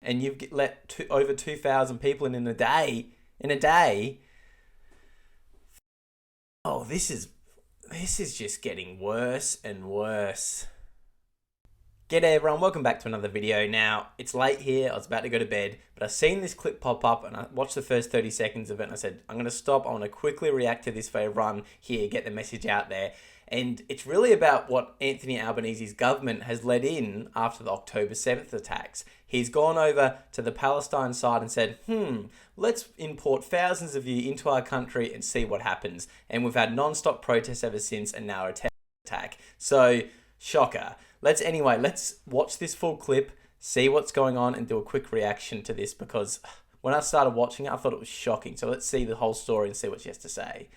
and you've let over 2,000 people in a day. Oh, this is just getting worse and worse. G'day everyone, welcome back to another video. Now, it's late here, I was about to go to bed, but I seen this clip pop up and I watched the first 30 seconds of it and I said, I'm going to stop, I want to quickly react to this for everyone here, get the message out there. And it's really about what Anthony Albonese's government has let in after the October 7th attacks. He's gone over to the Palestine side and said, let's import thousands of you into our country and see what happens. And we've had non-stop protests ever since and now a terror attack. So, shocker. Let's watch this full clip, see what's going on and do a quick reaction to this because when I started watching it, I thought it was shocking. So let's see the whole story and see what she has to say.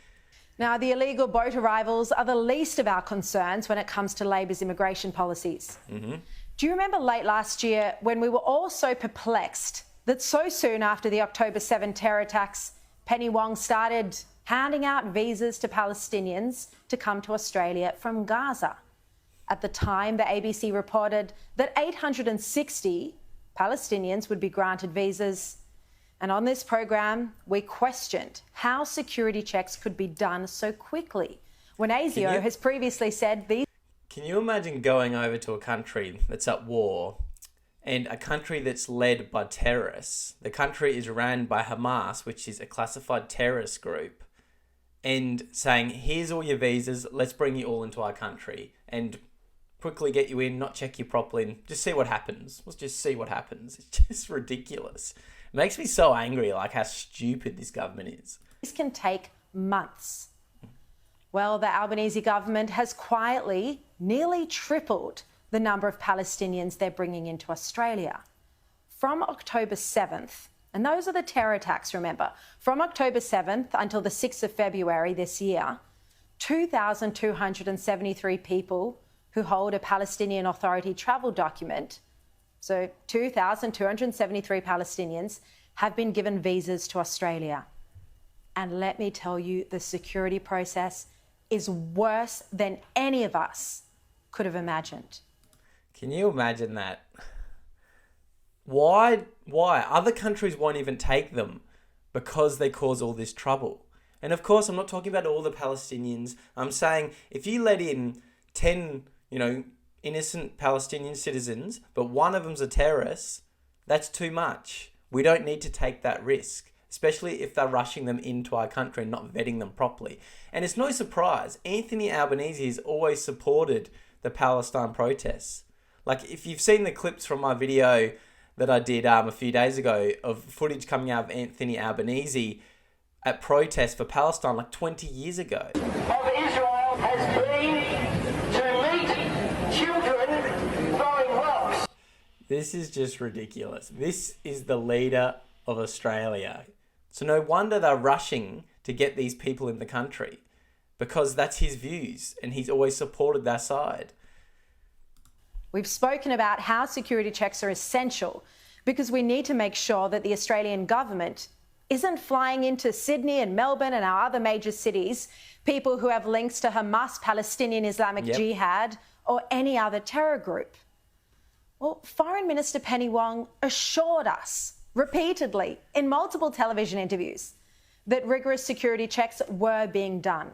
Now, the illegal boat arrivals are the least of our concerns when it comes to Labor's immigration policies. Do you remember late last year when we were all so perplexed that so soon after the October 7 terror attacks, Penny Wong started handing out visas to Palestinians to come to Australia from Gaza? At the time, the ABC reported that 860 Palestinians would be granted visas. And on this program, we questioned how security checks could be done so quickly when ASIO has previously said these... Can you imagine going over to a country that's at war and a country that's led by terrorists? The country is ran by Hamas, which is a classified terrorist group, and saying, here's all your visas, let's bring you all into our country and quickly get you in, not check you properly, and just see what happens. Let's just see what happens. It's just ridiculous. It makes me so angry, like how stupid this government is. This can take months. Well, the Albanese government has quietly nearly tripled the number of Palestinians they're bringing into Australia. From October 7th, and those are the terror attacks, remember, from October 7th until the 6th of February this year, 2,273 people who hold a Palestinian Authority travel document, so 2,273 Palestinians have been given visas to Australia. And let me tell you, the security process is worse than any of us could have imagined. Can you imagine that? Why? Other countries won't even take them because they cause all this trouble. And of course, I'm not talking about all the Palestinians. I'm saying if you let in 10, innocent Palestinian citizens, but one of them's a terrorist, that's too much. We don't need to take that risk, especially if they're rushing them into our country and not vetting them properly. And it's no surprise, Anthony Albonese has always supported the Palestine protests. Like, if you've seen the clips from my video that I did a few days ago of footage coming out of Anthony Albonese at protests for Palestine like 20 years ago. Of Israel has been throwing rocks. This is just ridiculous. This is the leader of Australia. So no wonder they're rushing to get these people in the country because that's his views and he's always supported their side. We've spoken about how security checks are essential because we need to make sure that the Australian government isn't flying into Sydney and Melbourne and our other major cities people who have links to Hamas, Palestinian Islamic Jihad, or any other terror group. Well, Foreign Minister Penny Wong assured us repeatedly in multiple television interviews that rigorous security checks were being done.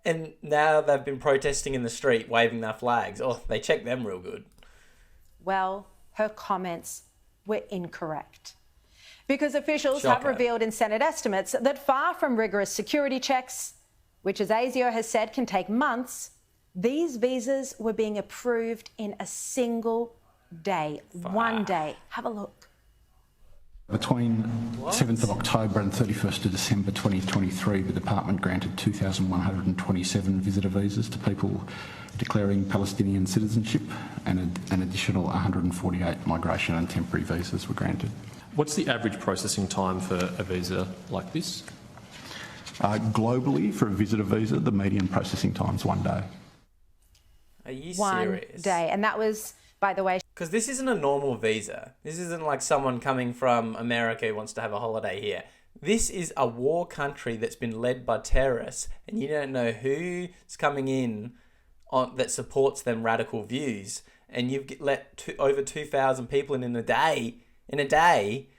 And now they've been protesting in the street, waving their flags. Oh, they check them real good. Well, her comments were incorrect. Because officials have revealed in Senate estimates that far from rigorous security checks, which as ASIO has said can take months, these visas were being approved in a single day. One day. Have a look. Between 7th of October and 31st of December 2023, the department granted 2,127 visitor visas to people declaring Palestinian citizenship, and an additional 148 migration and temporary visas were granted. What's the average processing time for a visa like this? Globally, for a visitor visa, the median processing time is 1 day. Are you serious? 1 day. And that was, by the way... Because this isn't a normal visa. This isn't like someone coming from America who wants to have a holiday here. This is a war country that's been led by terrorists, and you don't know who's coming in that supports them radical views, and you've let over 2,000 people in a day. in a day.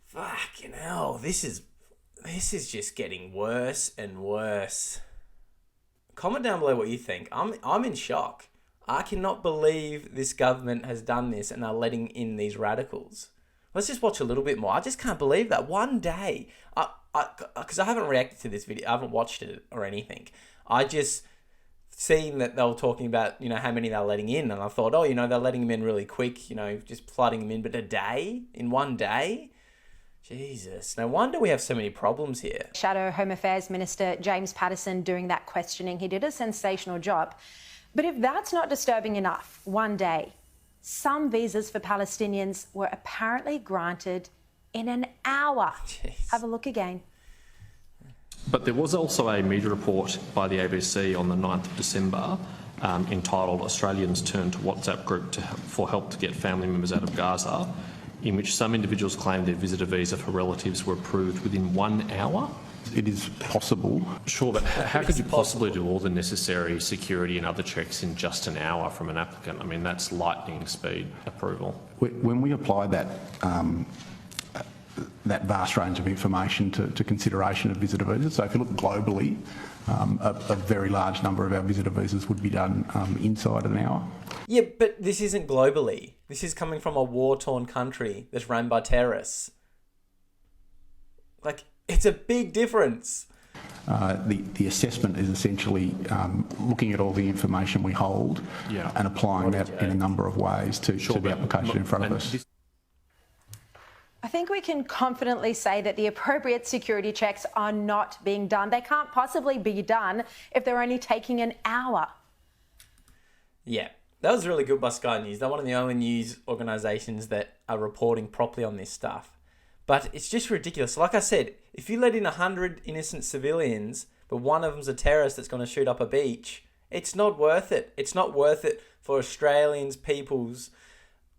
Fucking hell, this is just getting worse and worse. Comment down below what you think. I'm in shock. I cannot believe this government has done this and are letting in these radicals. Let's just watch a little bit more. I just can't believe that. One day. Because I haven't reacted to this video. I haven't watched it or anything. I just seen that they were talking about, how many they're letting in. And I thought, they're letting them in really quick, just flooding them in. But a day? In one day? Jesus, no wonder we have so many problems here. Shadow Home Affairs Minister James Paterson doing that questioning. He did a sensational job. But if that's not disturbing enough, one day, some visas for Palestinians were apparently granted in an hour. Jeez. Have a look again. But there was also a media report by the ABC on the 9th of December entitled Australians Turn to WhatsApp Group for Help to Get Family Members Out of Gaza, in which some individuals claimed their visitor visa for relatives were approved within 1 hour. It is possible. Sure, but how could you possibly do all the necessary security and other checks in just an hour from an applicant? I mean, that's lightning speed approval. When we apply that vast range of information to consideration of visitor visas, so if you look globally, a very large number of our visitor visas would be done inside an hour. Yeah, but this isn't globally. This is coming from a war-torn country that's run by terrorists. It's a big difference. The assessment is essentially looking at all the information we hold and applying that in a number of ways to the application in front of us. I think we can confidently say that the appropriate security checks are not being done. They can't possibly be done if they're only taking an hour. Yeah, that was really good by Sky News. They're one of the only news organisations that are reporting properly on this stuff. But it's just ridiculous. Like I said, if you let in 100 innocent civilians, but one of them's a terrorist that's going to shoot up a beach, it's not worth it. It's not worth it for Australians' people's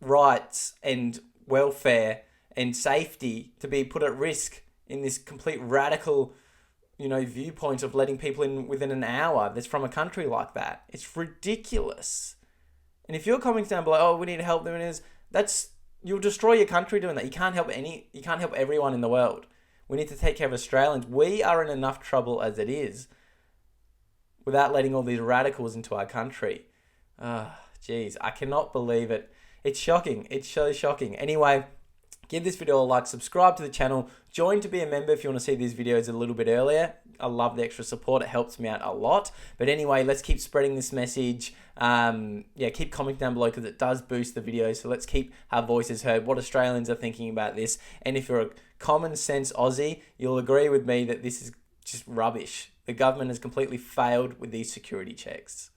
rights and welfare and safety to be put at risk in this complete radical, viewpoint of letting people in within an hour that's from a country like that. It's ridiculous. And if your comments down below, we need to help them, you'll destroy your country doing that. You can't help everyone in the world. We need to take care of Australians. We are in enough trouble as it is without letting all these radicals into our country. Jeez, I cannot believe it. It's shocking. It's so shocking. Anyway, give this video a like, subscribe to the channel, join to be a member if you want to see these videos a little bit earlier. I love the extra support. It helps me out a lot. But anyway, let's keep spreading this message. Keep commenting down below because it does boost the video. So let's keep our voices heard, what Australians are thinking about this. And if you're a common sense Aussie, you'll agree with me that this is just rubbish. The government has completely failed with these security checks.